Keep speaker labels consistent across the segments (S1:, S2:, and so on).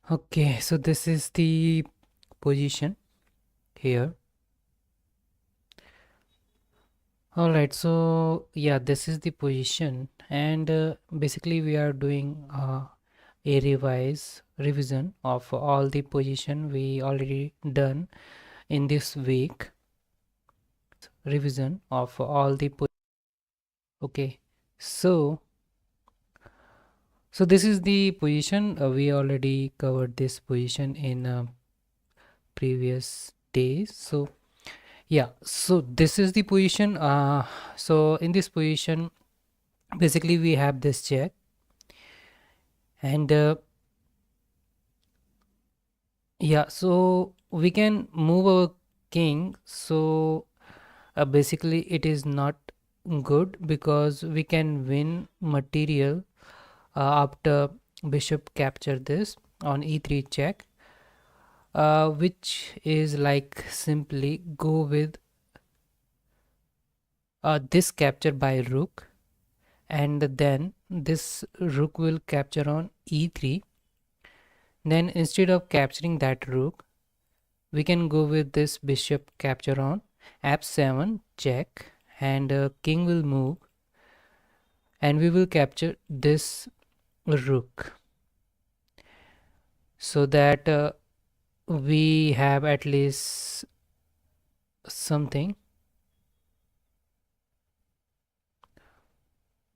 S1: Okay, so this is the position here. All right, so yeah, this is the position, and basically we are doing a revision of all the position we already done in this week. Revision of all the okay, so this is the position. We already covered this position in previous days. So yeah, so this is the position. So in this position, basically we have this check, and yeah, so we can move our king. So basically it is not good because we can win material after bishop capture this on e3 check, which is like simply go with this capture by rook, and then this rook will capture on e3. Then instead of capturing that rook, we can go with this bishop capture on f7 check, and king will move, and we will capture this rook, so that we have at least something.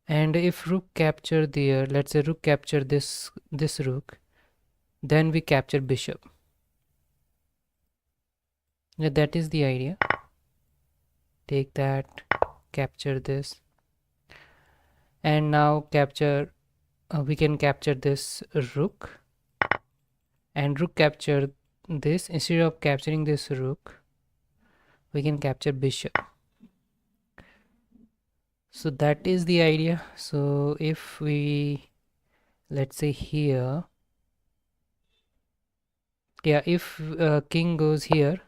S1: And if rook capture there, let's say rook capture this rook, then we capture bishop. Yeah, that is the idea. Take that, capture this, and now capture we can capture this rook, and rook capture this. Instead of capturing this rook, we can capture bishop. So that is the idea. So if we, let's say here, yeah, if king goes here,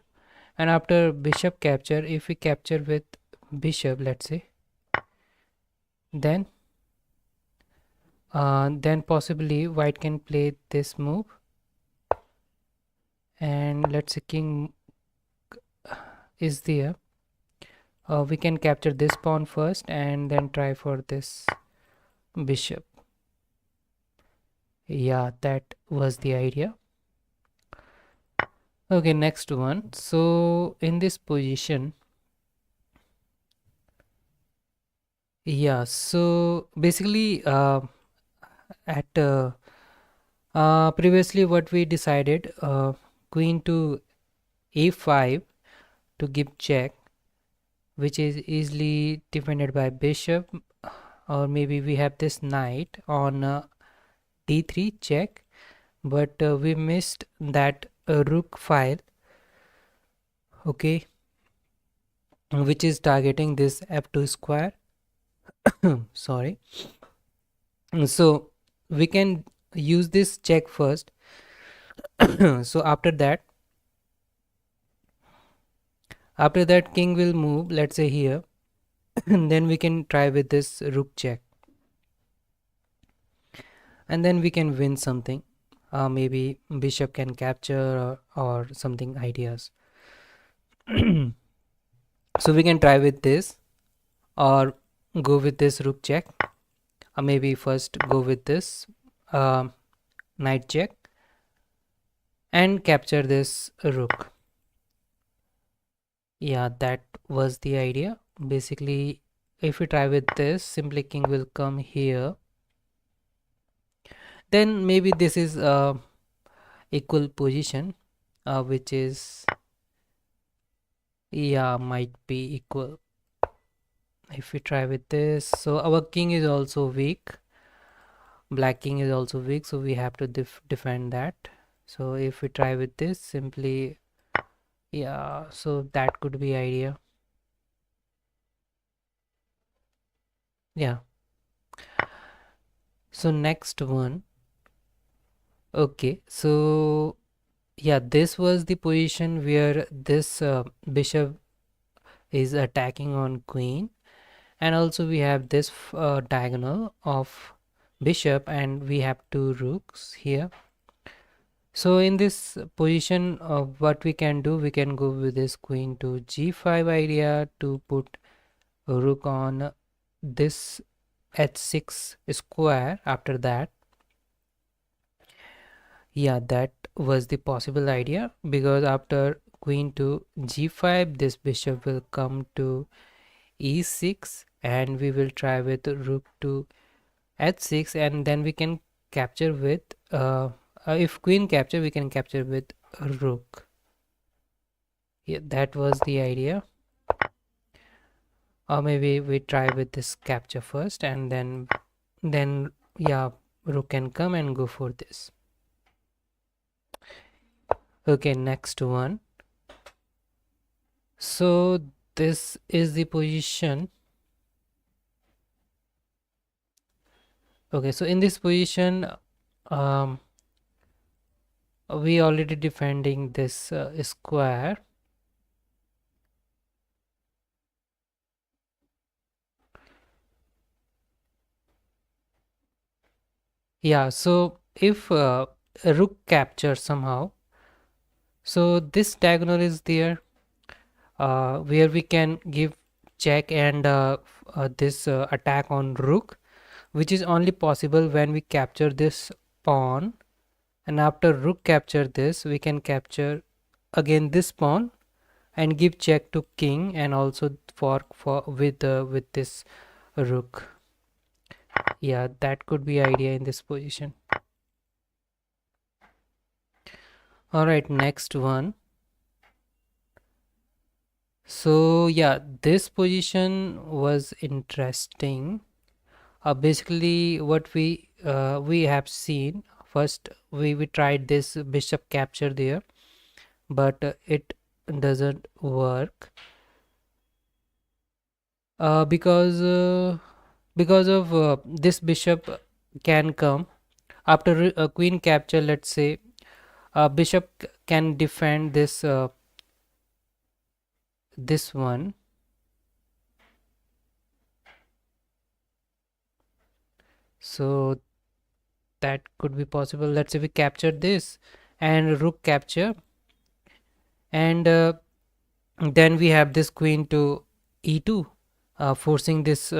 S1: and after bishop capture, if we capture with bishop, let's say, then possibly white can play this move, and let's say king is there. We can capture this pawn first and then try for this bishop. Yeah, that was the idea. Okay, next one. So in this position, yeah, so basically at previously what we decided, queen to a5 to give check, which is easily defended by bishop, or maybe we have this knight on d3 check, but we missed that rook file, okay, which is targeting this f2 square. Sorry. So we can use this check first. So after that king will move, let's say here, and then we can try with this rook check, and then we can win something. Maybe bishop can capture, or something ideas. So we can try with this, or go with this rook check, or maybe first go with this knight check and capture this rook. Yeah, that was the idea. Basically, if we try with this, simply king will come here. Then maybe this is equal position, which is, yeah, might be equal. If we try with this, so our king is also weak, black king is also weak, so we have to defend that. So if we try with this, simply, yeah, so that could be idea. Yeah, so next one. Okay, so yeah, this was the position where this bishop is attacking on queen, and also we have this diagonal of bishop, and we have two rooks here. So in this position, what we can do, we can go with this queen to g5 idea to put rook on this h6 square. After that, yeah, that was the possible idea, because after queen to g5, this bishop will come to e6, and we will try with rook to h6, and then we can capture with if queen capture, we can capture with rook. Yeah, that was the idea. Or maybe we try with this capture first, and then yeah, rook can come and go for this. Okay, next one. So this is the position. Okay, so in this position, um we already defending this square. Yeah, so if a rook capture somehow, so this diagonal is there, where we can give check and this attack on rook, which is only possible when we capture this pawn, and after rook capture this, we can capture again this pawn and give check to king, and also for with this rook. Yeah, that could be idea in this position. All right, next one. So yeah, this position was interesting. Basically, what we have seen first, we tried this bishop capture there, but it doesn't work because of this bishop can come after a queen capture. Let's say bishop can defend this one. So that could be possible. Let's say we capture this and rook capture, and then we have this queen to e2, forcing this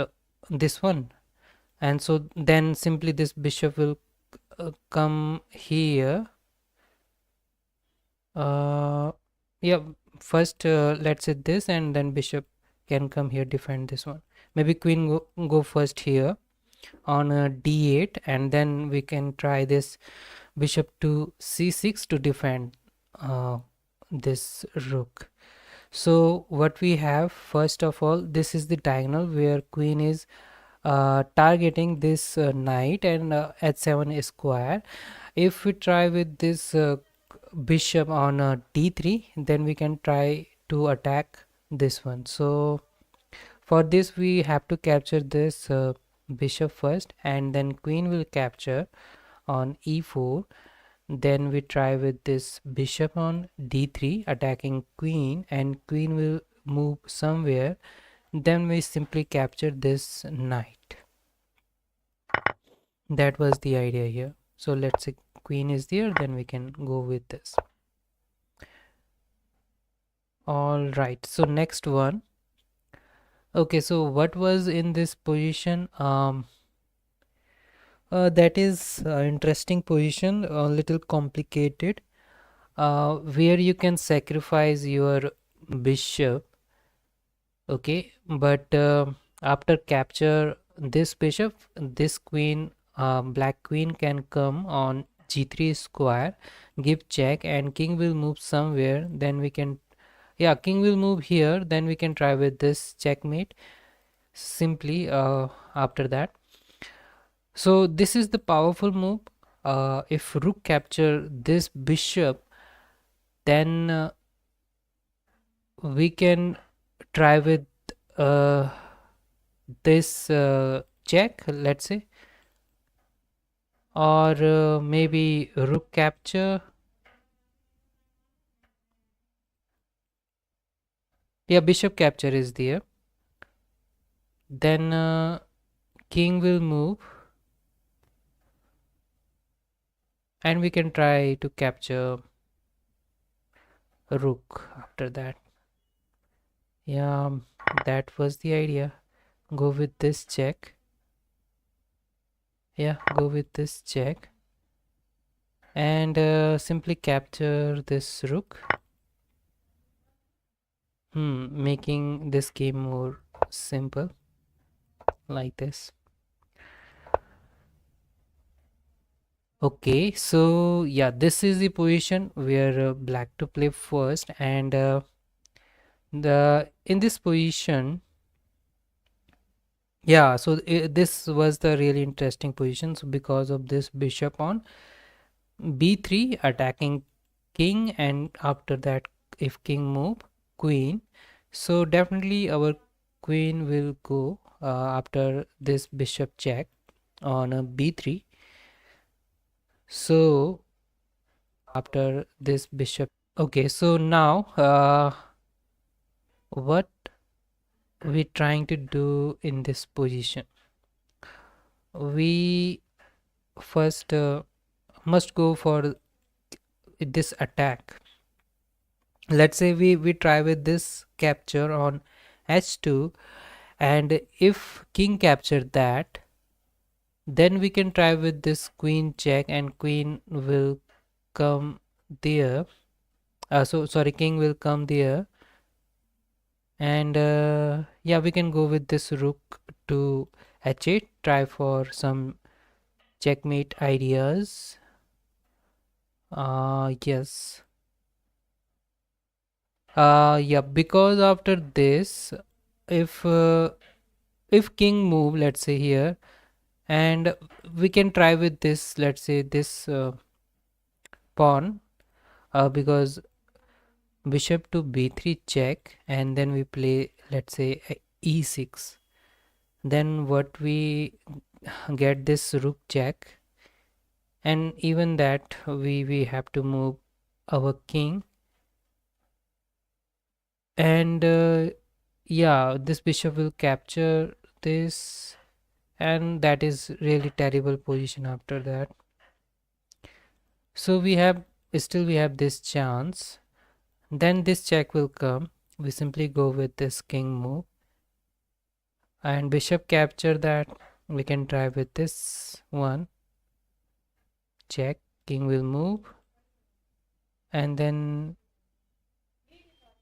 S1: one, and so then simply this bishop will come here. Yeah, first let's say this, and then bishop can come here, defend this one. Maybe queen go first here on d8, and then we can try this bishop to c6 to defend this rook. So what we have, first of all, this is the diagonal where queen is targeting this knight and h7 square. If we try with this bishop on d3, then we can try to attack this one. So for this we have to capture this bishop first, and then queen will capture on e4. Then we try with this bishop on d3 attacking queen, and queen will move somewhere. Then we simply capture this knight. That was the idea here. So let's say queen is there, then we can go with this. All right, so next one. Okay, so what was in this position? That is interesting position, a little complicated, where you can sacrifice your bishop. Okay, but after capture this bishop, this queen, black queen can come on g3 square, give check, and king will move somewhere. Then we can, yeah, king will move here. Then we can try with this checkmate simply after that. So this is the powerful move. If rook capture this bishop, then we can try with uh, this check, let's say, or maybe rook capture. Yeah, bishop capture is there. Then king will move. and we can try to capture a rook after that. Yeah, that was the idea. Go with this check. Yeah, go with this check and simply capture this rook, making this game more simple like this. Okay, so yeah, this is the position where black to play first, and the in this position, yeah, so this was the really interesting position. So because of this bishop on b3 attacking king, and after that if king move queen, so definitely our queen will go after this bishop check on a b3. So after this bishop, okay, so now what we trying to do in this position, we first must go for this attack. Let's say we try with this capture on h2, and if king capture that, then we can try with this queen check, and queen will come there, so sorry, king will come there, and yeah, we can go with this rook to h8, try for some checkmate ideas. Yes, yeah, because after this, if king move, let's say here, and we can try with this, let's say this pawn, because bishop to b3 check, and then we play, let's say e6, then what we get this rook check, and even that we have to move our king, and yeah, this bishop will capture this, and that is really terrible position after that. So we have this chance, then this check will come, we simply go with this king move, and bishop capture that, we can try with this one check, king will move, and then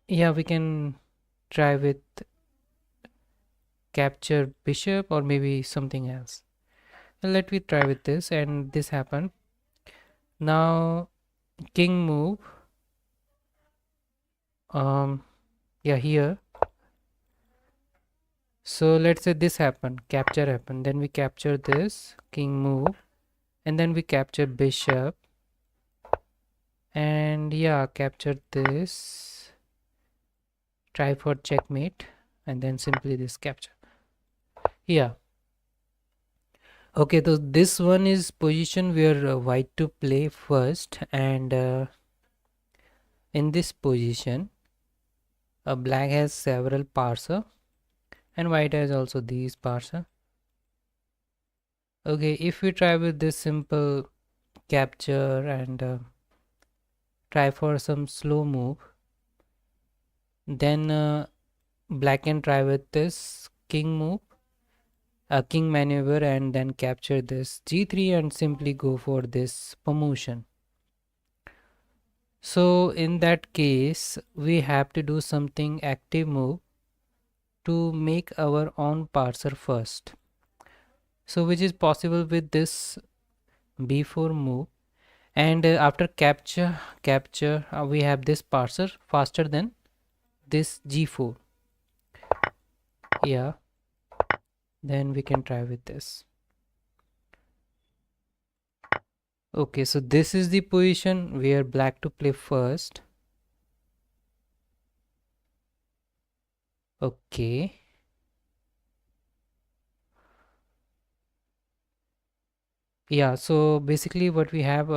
S1: yeah, we can try with capture bishop or maybe something else. Let me try with this, and this happened. Now king move, yeah, here. So let's say this happened, capture happened, then we capture this, king move, and then we capture bishop, and yeah, capture this, try for checkmate, and then simply this capture. Yeah, okay, so this one is position where white to play first, and in this position black has several parser, and white has also these parser. Okay, if we try with this simple capture and try for some slow move, then black can try with this king move, a king maneuver, and then capture this g3 and simply go for this promotion. So in that case we have to do something active move to make our own parser first, so which is possible with this b4 move, and after capture we have this parser faster than this g4. Yeah, then we can try with this. Okay, so this is the position where black to play first. Okay, yeah, so basically what we have,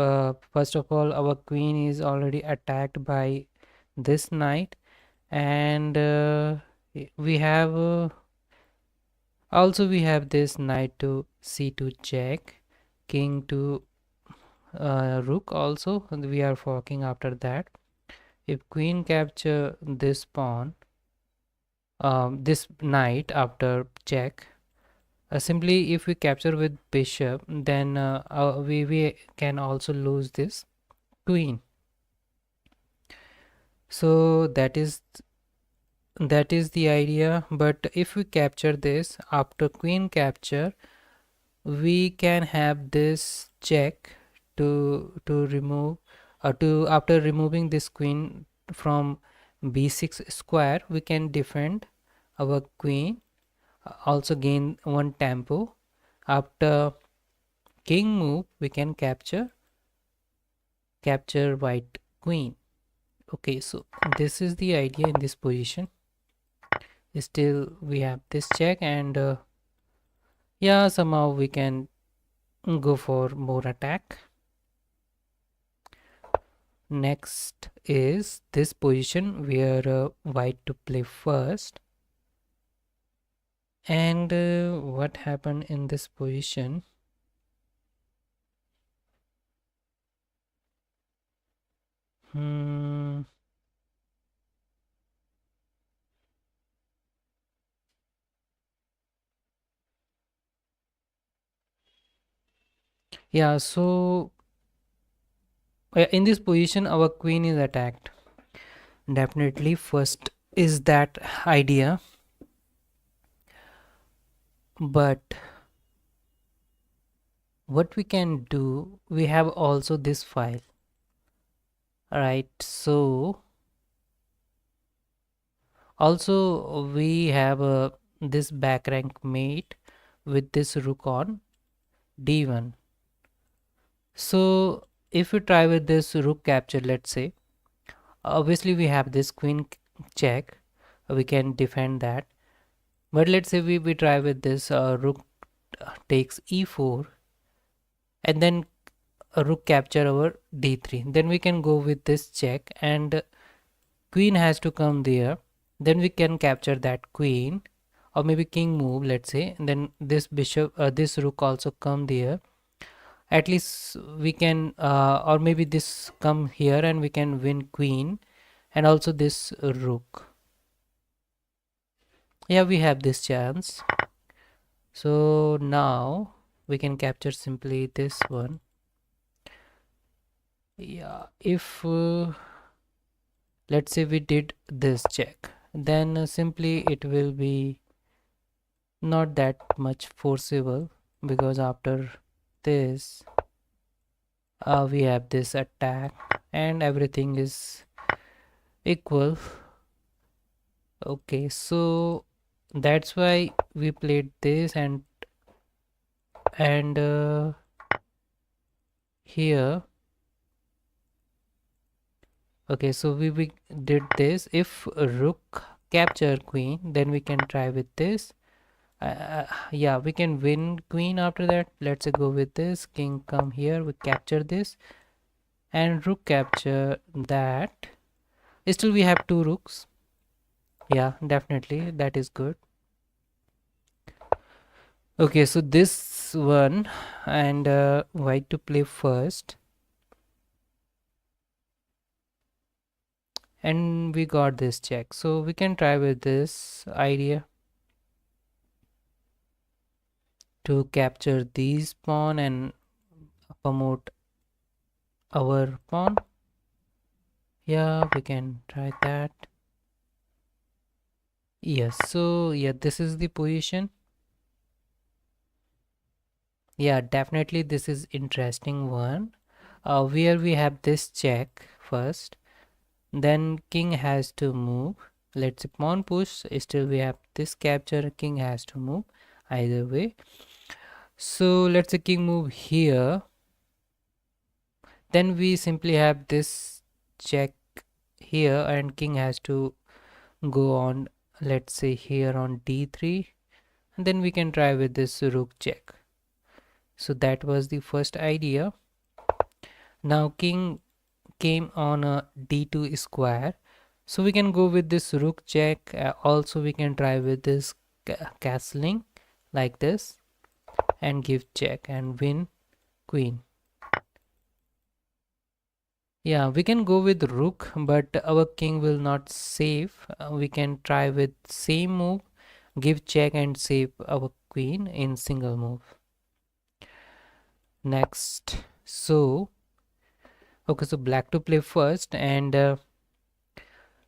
S1: first of all, our queen is already attacked by this knight, and we have also we have this knight to c2 check, king to rook also, and we are forking after that. If queen capture this pawn, this knight after check, simply if we capture with bishop, then we can also lose this queen. So that is the idea. But if we capture this after queen capture, we can have this check to remove to after removing this queen from b6 square, we can defend our queen, also gain one tempo. After king move, we can capture white queen. Okay, so this is the idea in this position. Still we have this check, and yeah, somehow we can go for more attack. Next is this position where white to play first. And what happened in this position? Hmm. Yeah, so in this position our queen is attacked. Definitely first is that idea, but what we can do, we have also this file. Alright, so also we have this back rank mate with this rook on d1. So if we try with this rook capture, let's say, obviously we have this queen check, we can defend that. But let's say we try with this rook takes e4, and then a rook capture over d3, then we can go with this check, and queen has to come there, then we can capture that queen, or maybe king move, let's say, and then this bishop this rook also come there. At least we can or maybe this come here and we can win queen, and also this rook. Yeah, we have this chance. So now we can capture simply this one. Yeah, if let's say we did this check, then simply it will be not that much forcible, because after this we have this attack and everything is equal. Okay, so that's why we played this, and here. Okay, so we did this. If rook capture queen, then we can try with this. Yeah, we can win queen after that. Let's go with this. King come here, we capture this, and rook capture that. Still we have two rooks. Yeah, definitely that is good. Okay, so this one, and white to play first, and we got this check. So we can try with this idea to capture these pawn and promote our pawn. Yeah, we can try that. Yes, so yeah, this is the position. Yeah, definitely this is interesting one, where we have this check first, then king has to move. Let's say pawn push, still we have this capture, king has to move either way. So let's say king move here, then we simply have this check here, and king has to go on, let's say here on d3, and then we can try with this rook check. So that was the first idea. Now king came on a d2 square, so we can go with this rook check. Also we can try with this castling like this and give check and win queen. Yeah, we can go with rook, but our king will not save. We can try with same move, give check and save our queen in single move. Next, so okay, so black to play first, and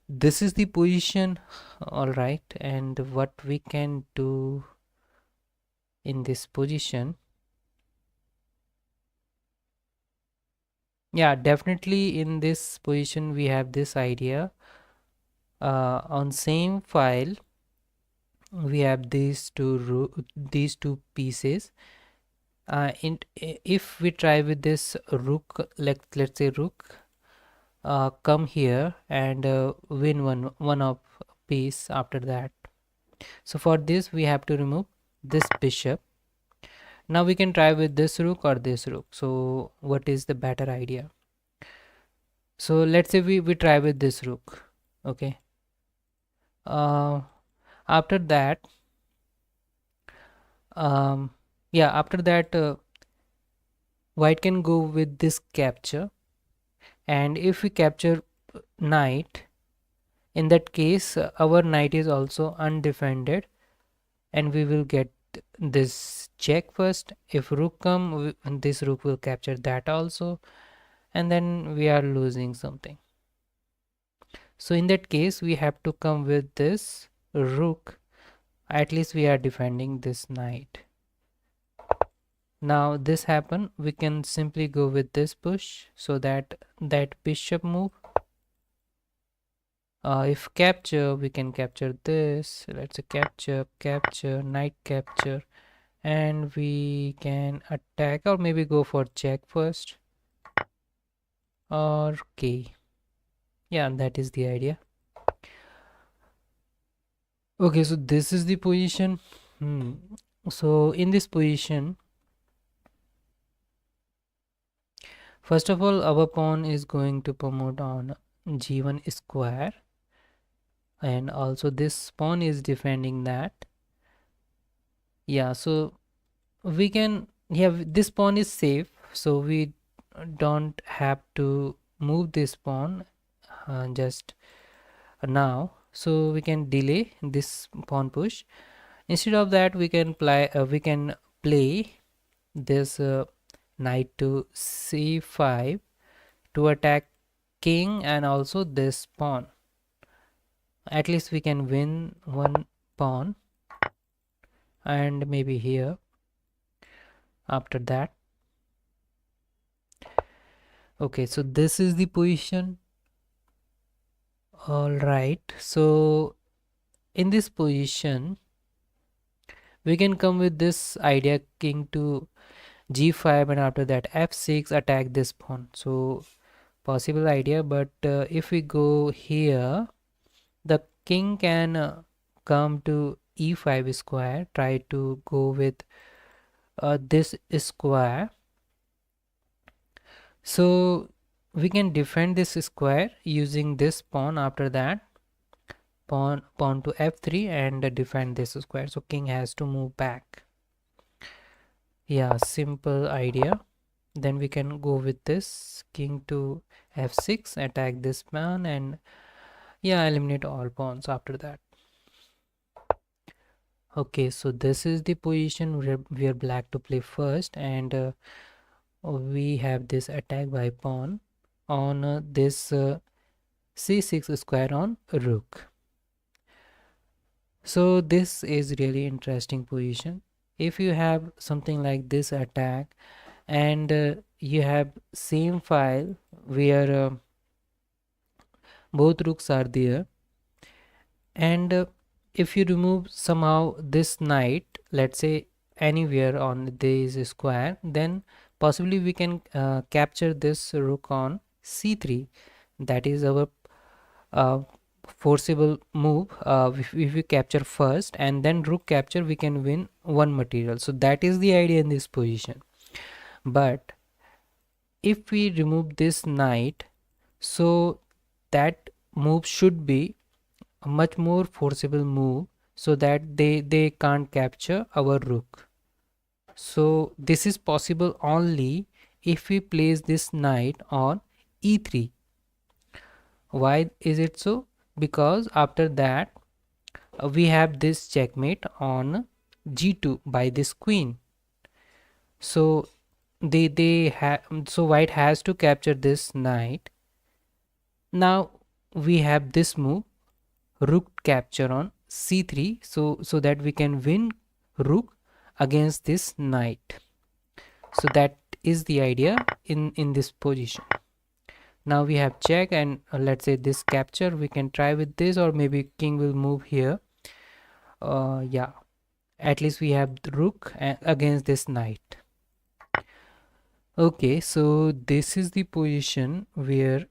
S1: this is the position. All right, and what we can do in this position? Yeah, definitely in this position we have this idea. On same file we have these two pieces. If we try with this rook, let's say rook, come here and win one of piece after that. So for this we have to remove this bishop. Now we can try with this rook or this rook. So what is the better idea? So let's say we try with this rook. Okay. After that, um, yeah, after that, white can go with this capture, and if we capture knight, in that case our knight is also undefended, and we will get this check first. If rook come, this rook will capture that also, and then we are losing something. So in that case we have to come with this rook. At least we are defending this knight. Now this happen, we can simply go with this push, so that bishop move. If capture, we can capture this. Let's say capture, knight capture, and we can attack, or maybe go for check first, or k. Yeah, that is the idea. Okay, so this is the position. So in this position, first of all, our pawn is going to promote on g1 square, and also this pawn is defending that. Yeah, so we can, yeah, this pawn is safe, so we don't have to move this pawn just now, so we can delay this pawn push. Instead of that, we can play this knight to c5 to attack king and also this pawn. At least we can win one pawn, and maybe here after that. Okay, so this is the position. All right, so in this position we can come with this idea, king to g5, and after that f6, attack this pawn. So possible idea, but if we go here, the king can come to e5 square, try to go with this square. So we can defend this square using this pawn. After that, pawn to f3 and defend this square, so king has to move back. Yeah, simple idea. Then we can go with this king to f6, attack this pawn, and yeah, eliminate all pawns after that. Okay, so this is the position where black to play first, and we have this attack by pawn on this c6 square on rook. So this is really interesting position. If you have something like this attack, and you have same file where both rooks are there, and if you remove somehow this knight, let's say anywhere on this square, then possibly we can capture this rook on c3. That is our uh, forcible move. If we capture first and then rook capture, we can win one material. So that is the idea in this position. But if we remove this knight, so that move should be a much more forcible move, so that they can't capture our rook. So this is possible only if we place this knight on e3. Why is it so? Because after that we have this checkmate on g2 by this queen. So they have, so white has to capture this knight. Now we have this move, rook capture on c3, so that we can win rook against this knight. So that is the idea in this position. Now we have check, and let's say this capture we can try with this, or maybe king will move here. Yeah, at least we have the rook against this knight. Okay, so this is the position where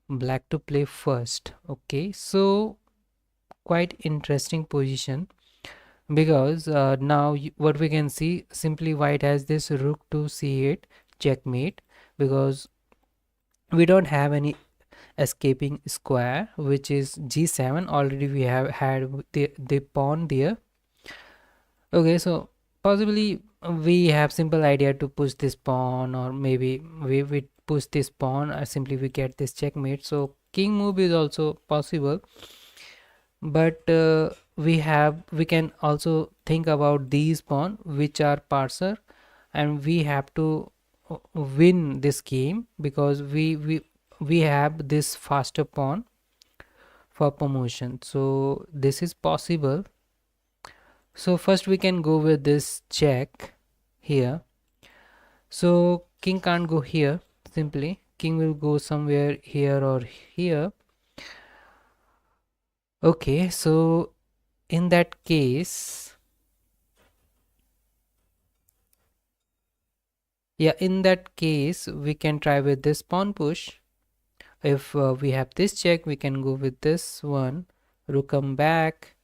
S1: black to play first. Okay, so quite interesting position, because now what we can see, simply white has this rook to c8 checkmate, because we don't have any escaping square, which is g7. Already we have had the pawn there. Okay, so possibly we have simple idea to push this pawn, or maybe we push this pawn, or simply we get this checkmate. So king move is also possible, but we can also think about these pawn which are parser, and we have to win this game, because we have this faster pawn for promotion. So this is possible. So first we can go with this check here. So king can't go here, simply king will go somewhere here or here. Okay, so in that case, yeah, in that case we can try with this pawn push. If we have this check, we can go with this one, rook come back,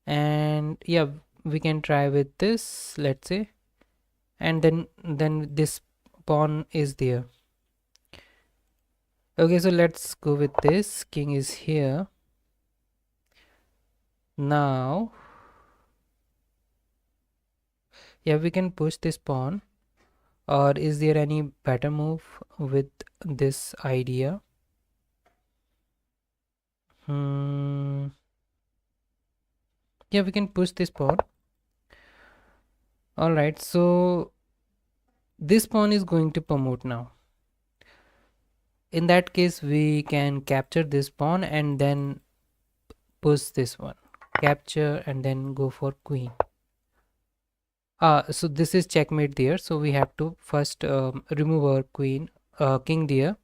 S1: and yeah, we can try with this, let's say, and then this pawn is there. Okay, so let's go with this, king is here. Now yeah, we can push this pawn, or is there any better move with this idea? Yeah, we can push this pawn. All right, so this pawn is going to promote now. In that case, we can capture this pawn and then push this one, capture, and then go for queen. So this is checkmate there, so we have to first remove our king there.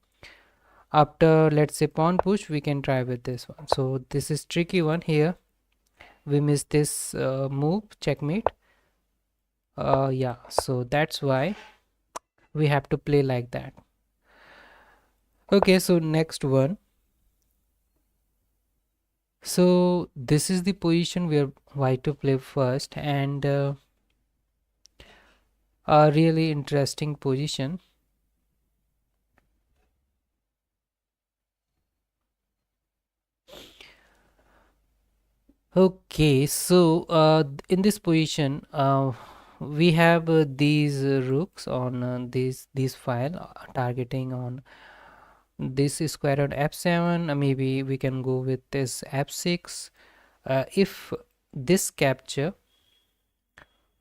S1: After, let's say, pawn push, we can try with this one. So this is tricky one here, we missed this move, checkmate. Yeah, so that's why we have to play like that. Okay, so next one. So this is the position where white to play first, and a really interesting position. Okay, so in this position, we have these rooks on these file, targeting on this square on f7. Maybe we can go with this f6. If this capture,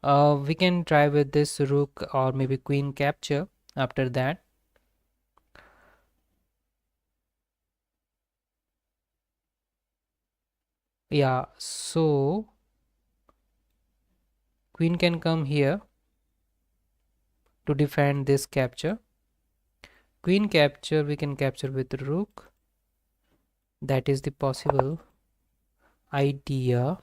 S1: we can try with this rook, or maybe queen capture after that. Yeah, so queen can come here to defend this capture. Queen capture, we can capture with rook. That is the possible idea.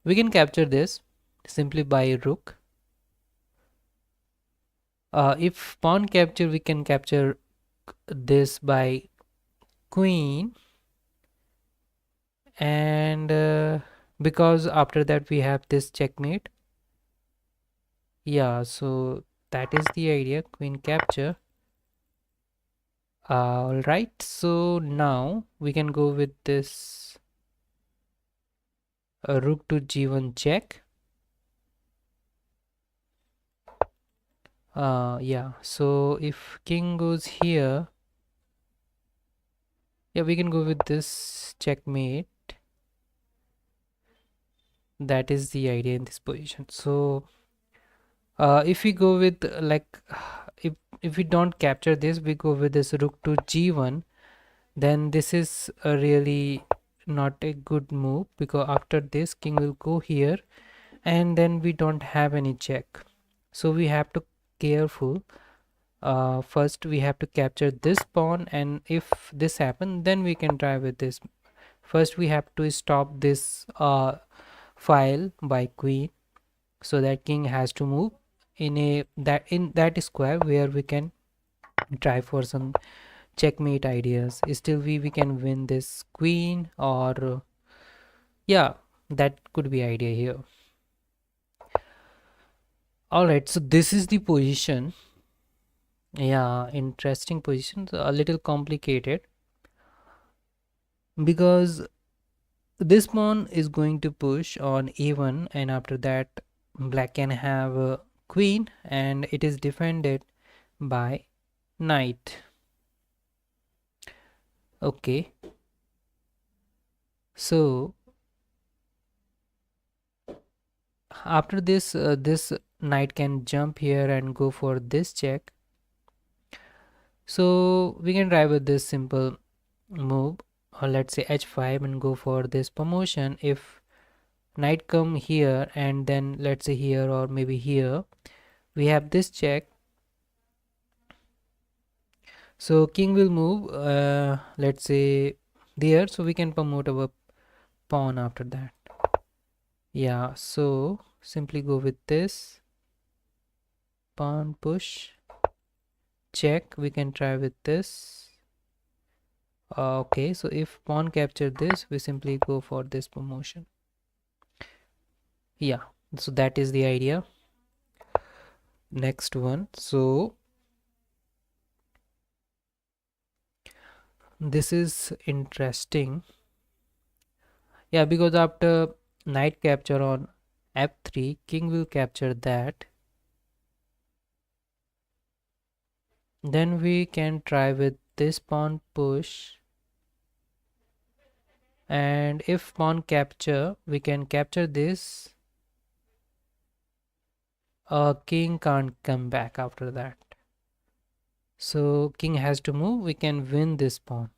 S1: We can capture this simply by rook. If pawn capture, we can capture this by queen, and because after that we have this checkmate. Yeah, so that is the idea, queen capture. All right, so now we can go with this rook to g1 check. Yeah, so if king goes here, yeah, we can go with this checkmate. That is the idea in this position. So if we go with if we don't capture this, we go with this rook to g1, then this is a really not a good move, because after this king will go here and then we don't have any check. So we have to careful. First we have to capture this pawn, and if this happen then we can try with this. First we have to stop this file by queen, so that king has to move in that square where we can try for some checkmate ideas. Still we can win this queen, or yeah, that could be idea here. All right, so this is the position. Yeah, interesting position, a little complicated, because this pawn is going to push on a1, and after that black can have a queen and it is defended by knight. Okay, so after this this knight can jump here and go for this check. So we can try with this simple move, or let's say h5, and go for this promotion. If knight come here and then let's say here or maybe here, we have this check. So king will move let's say there, so we can promote our pawn after that. Yeah, so simply go with this pawn push check. We can try with this. Okay, so if pawn capture this, we simply go for this promotion. Yeah, so that is the idea. Next one, so this is interesting. Yeah, because after knight capture on f3, king will capture that. Then we can try with this pawn push, and if pawn capture, we can capture this. King can't come back after that, so king has to move. We can win this pawn.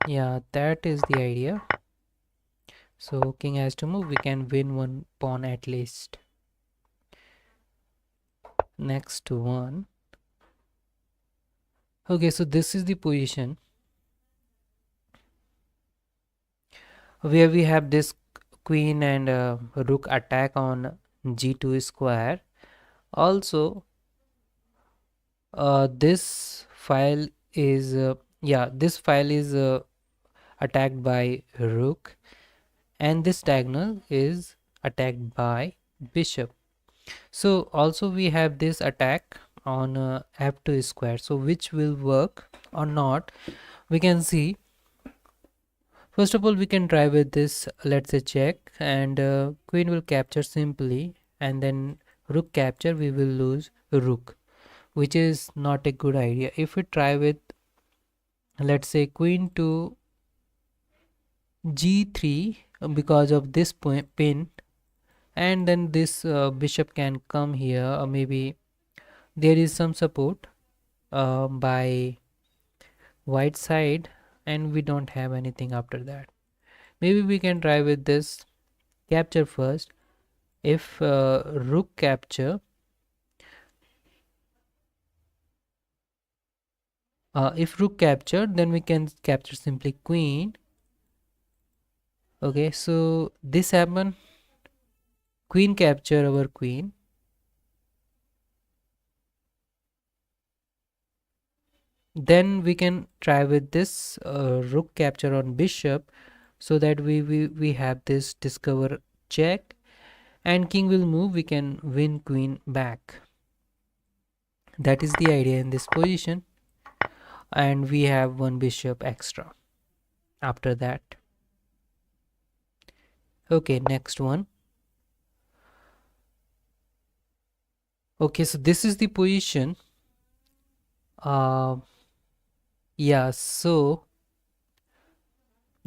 S1: Yeah, that is the idea. So king has to move, we can win one pawn at least. Next one. Okay, so this is the position where we have this queen and rook attack on g2 square. Also this file is yeah, this file is attacked by rook, and this diagonal is attacked by bishop. So also we have this attack on f2 square, so which will work or not, we can see. First of all, we can try with this, let's say check, and queen will capture simply, and then rook capture, we will lose rook, which is not a good idea. If we try with, let's say queen to g3, because of this pin, and then this bishop can come here, or maybe there is some support by white side, and we don't have anything after that. Maybe we can try with this capture first. If rook capture, if rook capture, then we can capture simply queen. Okay, so this happen, queen capture our queen. Then we can try with this rook capture on bishop, so that we have this discover check, and king will move, we can win queen back. That is the idea in this position, and we have one bishop extra after that. Okay, next one. Okay, so this is the position. uh yeah, so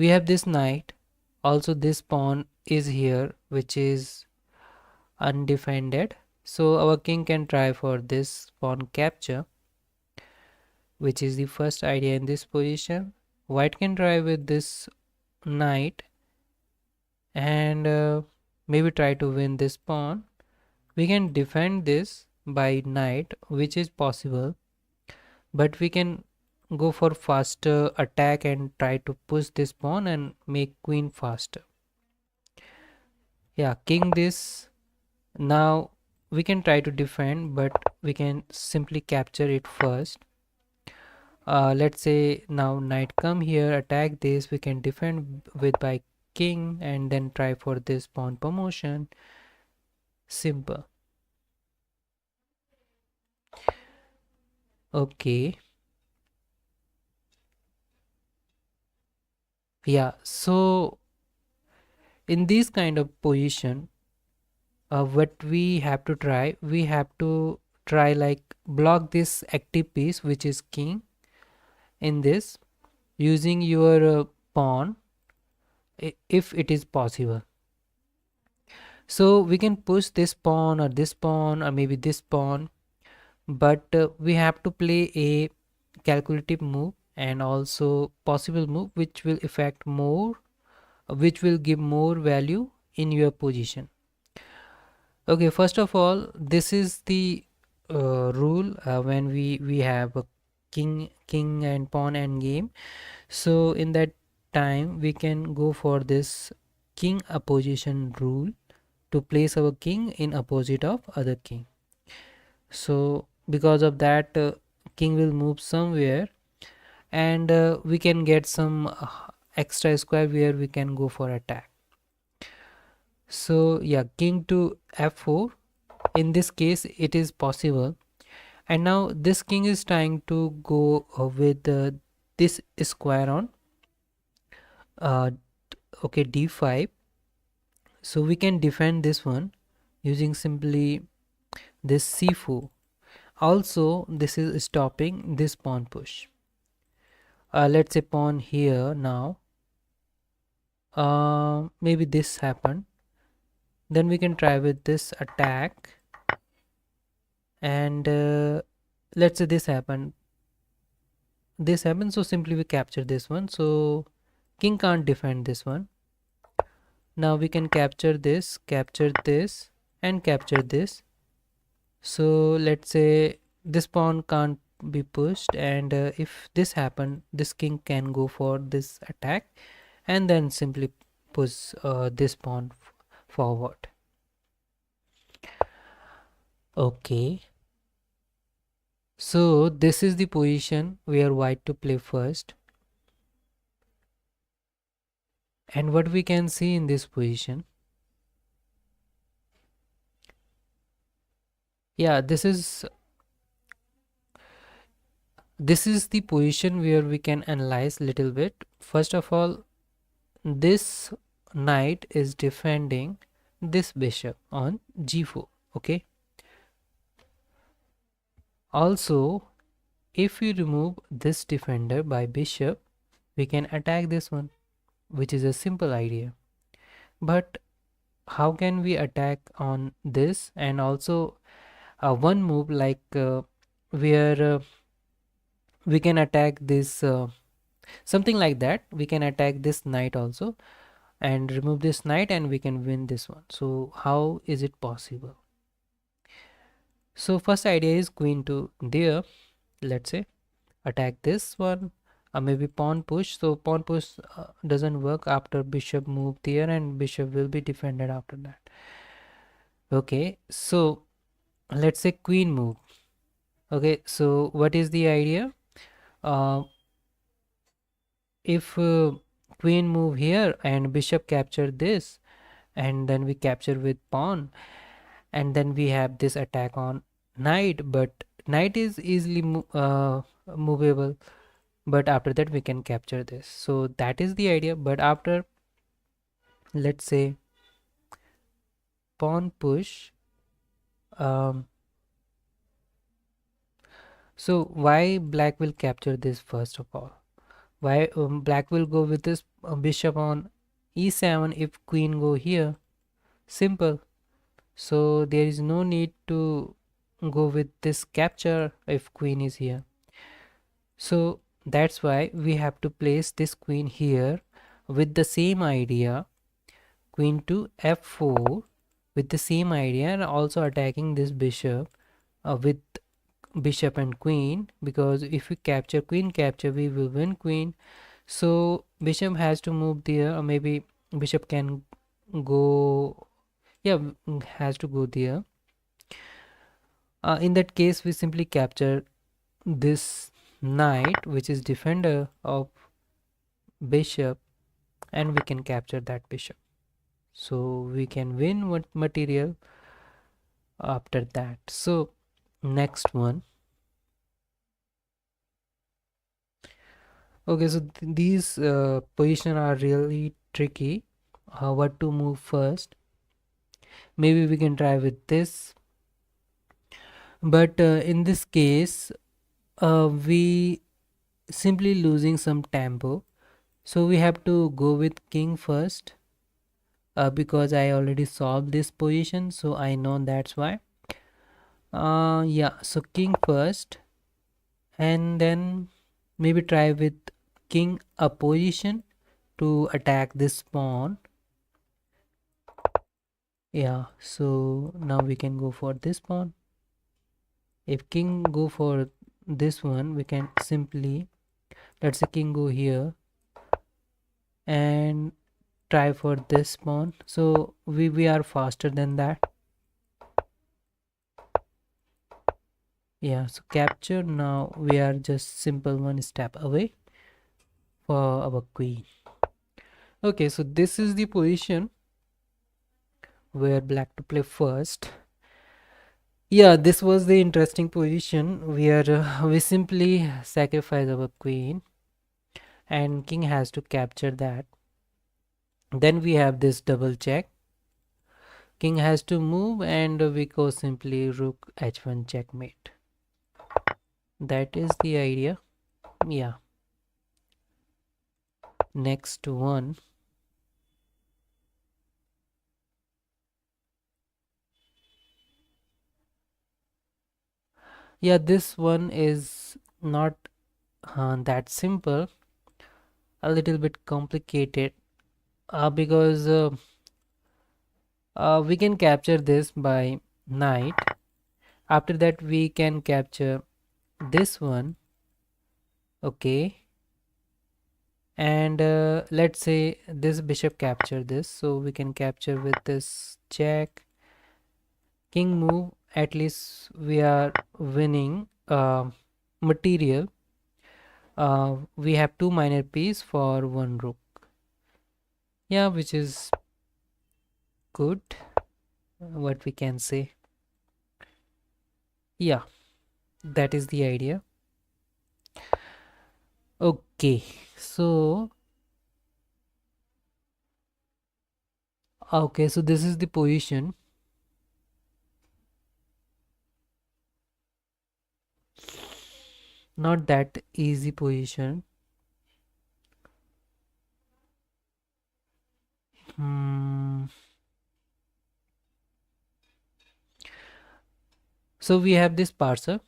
S1: we have this knight. Also this pawn is here, which is undefended, so our king can try for this pawn capture, which is the first idea in this position. White can try with this knight and maybe try to win this pawn. We can defend this by knight, which is possible, but we can go for faster attack and try to push this pawn and make queen faster. Yeah, king this. Now we can try to defend, but we can simply capture it first. Let's say now knight come here, attack this, we can defend with by king and then try for this pawn promotion. Simple. Okay, yeah, so in this kind of position, what we have to try like block this active piece, which is king, in this, using your pawn, if it is possible. So we can push this pawn or this pawn or maybe this pawn, but we have to play a calculative move and also possible move which will affect more, which will give more value in your position. Okay, first of all, this is the rule when we have a king and pawn end game. So in that time we can go for this king opposition rule to place our king in opposite of other king. So because of that, king will move somewhere and we can get some extra square where we can go for attack. So yeah, king to f4, in this case it is possible. And now this king is trying to go with this square on uh, okay, d5. So we can defend this one using simply this c4. Also this is stopping this pawn push. Let's say pawn here now. Maybe this happened, then we can try with this attack and let's say this happened, so simply we capture this one, so king can't defend this one. Now we can capture this and capture this. So let's say this pawn can't be pushed, and if this happened, this king can go for this attack and then simply push this pawn forward. Okay, so this is the position where white to play first. And what we can see in this position, yeah, this is the position where we can analyze little bit. First of all, this knight is defending this bishop on g4. Okay, also if we remove this defender by bishop, we can attack this one, which is a simple idea. But how can we attack on this? And also one move like where we can attack this something like that, we can attack this knight also and remove this knight and we can win this one. So how is it possible? So first idea is queen to there, let's say attack this one, maybe pawn push. So pawn push doesn't work after bishop move there, and bishop will be defended after that. Okay, so let's say queen move. Okay, so what is the idea? uh, if queen move here and bishop capture this, and then we capture with pawn, and then we have this attack on knight, but knight is easily movable, but after that we can capture this. So that is the idea. But after, let's say pawn push, um, So why black will capture this first of all? Why black will go with this bishop on e7 if queen go here? Simple. So there is no need to go with this capture if queen is here. So that's why we have to place this queen here with the same idea, queen to f4 with the same idea, and also attacking this bishop with bishop and queen, because if we capture queen capture we will win queen. So bishop has to move there, or maybe bishop can go, yeah, has to go there. In that case we simply capture this knight which is defender of bishop, and we can capture that bishop, so we can win what material after that. So next one. Okay, so these position are really tricky. What to move first? Maybe we can try with this, but in this case we simply losing some tempo, so we have to go with king first, because I already solved this position, so I know that's why. Yeah, so king first, and then maybe try with king opposition to attack this pawn. Yeah, so now we can go for this pawn. If king go for this one, we can simply, let's say king go here and try for this pawn, so we are faster than that. Yeah, so capture. Now we are just simple one step away for our queen. Okay, so this is the position where black to play first. Yeah, this was the interesting position where we simply sacrifice our queen and king has to capture that. Then we have this double check, king has to move, and we go simply rook h1 checkmate. That is the idea. Yeah, next one. Yeah, this one is not that simple, a little bit complicated, because we can capture this by knight. After that we can capture this one. Okay, and let's say this bishop capture this, so we can capture with this check, king move. At least we are winning material. We have two minor piece for one rook. Yeah, which is good, what we can say. Yeah, that is the idea. Okay, so this is the position. Not that easy position. Hmm. So we have this parser.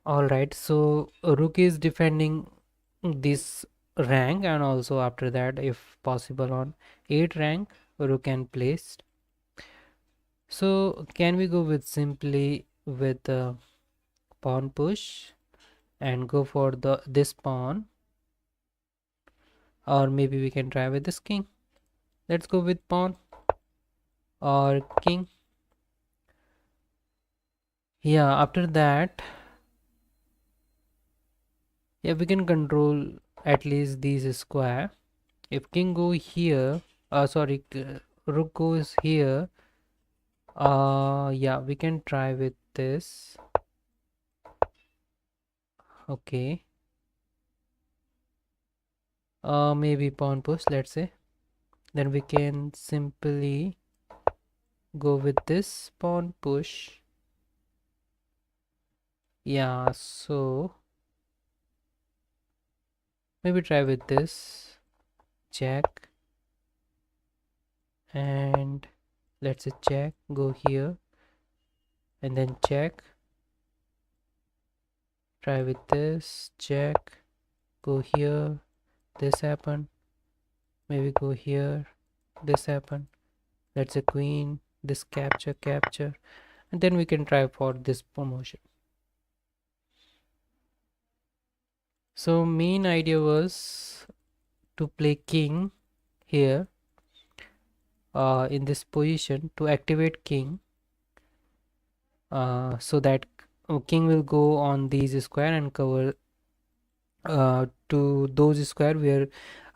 S1: All right, so rook is defending this rank, and also after that if possible on 8 rank rook can place. So can we go with simply with pawn push and go for the this pawn, or maybe we can try with this king. Let's go with pawn or king. Yeah, after that, yeah, we can control at least these square. If king go here, sorry, rook goes here, yeah, we can try with this. Okay, maybe pawn push, let's say. Then we can simply go with this pawn push. Yeah, so maybe try with this check, and let's say check, go here and then check, try with this check, go here, this happen, maybe go here, this happen, let's say queen, this capture, and then we can try for this promotion. So main idea was to play king here, in this position to activate king, so that king will go on these square and cover to those square where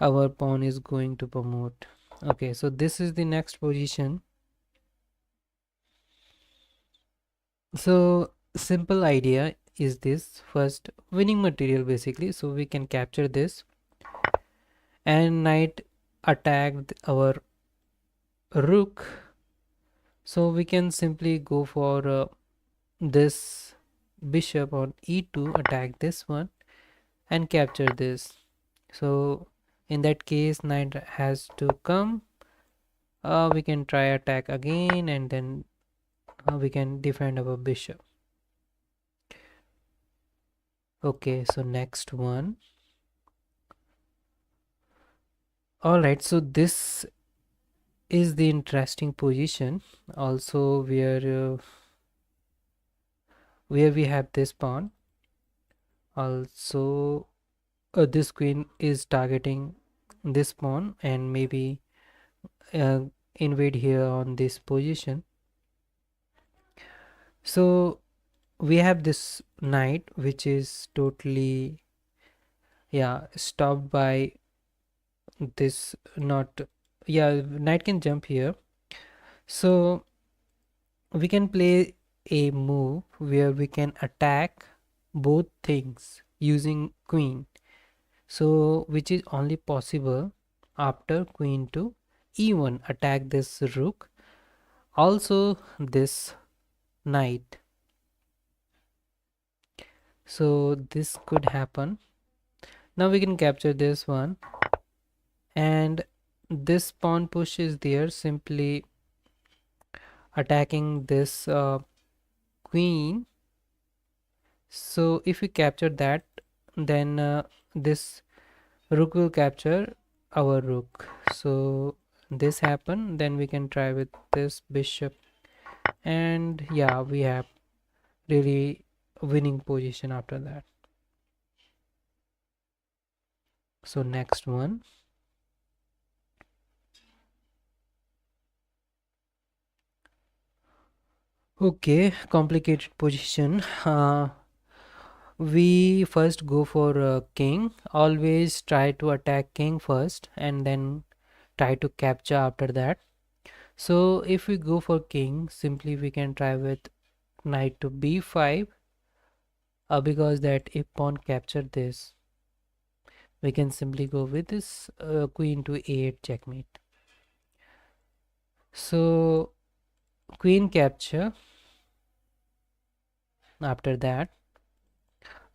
S1: our pawn is going to promote. Okay, so this is the next position. So simple idea is this: first winning material basically, so we can capture this, and knight attacked our rook, so we can simply go for this bishop on e2, attack this one and capture this. So in that case knight has to come, we can try attack again, and then we can defend our bishop. Okay, so next one. All right, so this is the interesting position also, where we have this pawn also. This queen is targeting this pawn and maybe uh, invade here on this position. So we have this knight which is totally, yeah, stopped by this, not, yeah, knight can jump here. So we can play a move where we can attack both things using queen, so which is only possible after queen to e1, attack this rook, also this knight. So this could happen. Now we can capture this one, and this pawn push is there, simply attacking this queen. So if we capture that, then this rook will capture our rook. So this happen, then we can try with this bishop, and yeah, we have really winning position after that. So next one. Okay, complicated position. We first go for king. Always try to attack king first and then try to capture after that. So if we go for king, simply we can try with knight to b5, because that if pawn capture this, we can simply go with this queen to a8 checkmate. So queen capture. After that,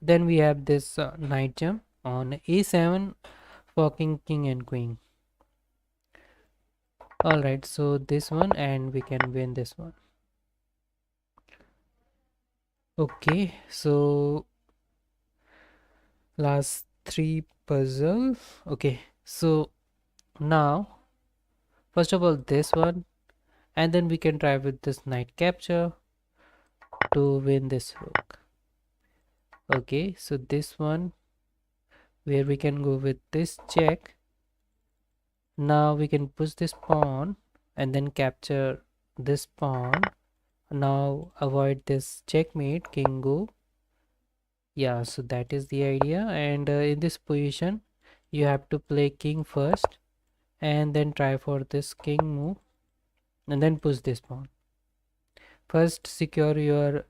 S1: then we have this knight jump on a7 for king and queen. All right, so this one, and we can win this one. Okay, so last three puzzle. Okay, so now first of all this one, and then we can try with this knight capture to win this rook. Okay, so this one, where we can go with this check. Now we can push this pawn and then capture this pawn. Now avoid this checkmate, king go. Yeah, so that is the idea. And in this position you have to play king first and then try for this king move and then push this pawn. First secure your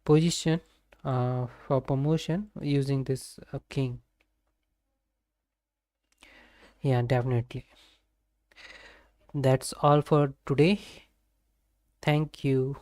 S1: position for promotion using this king. Yeah, definitely. That's all for today. Thank you.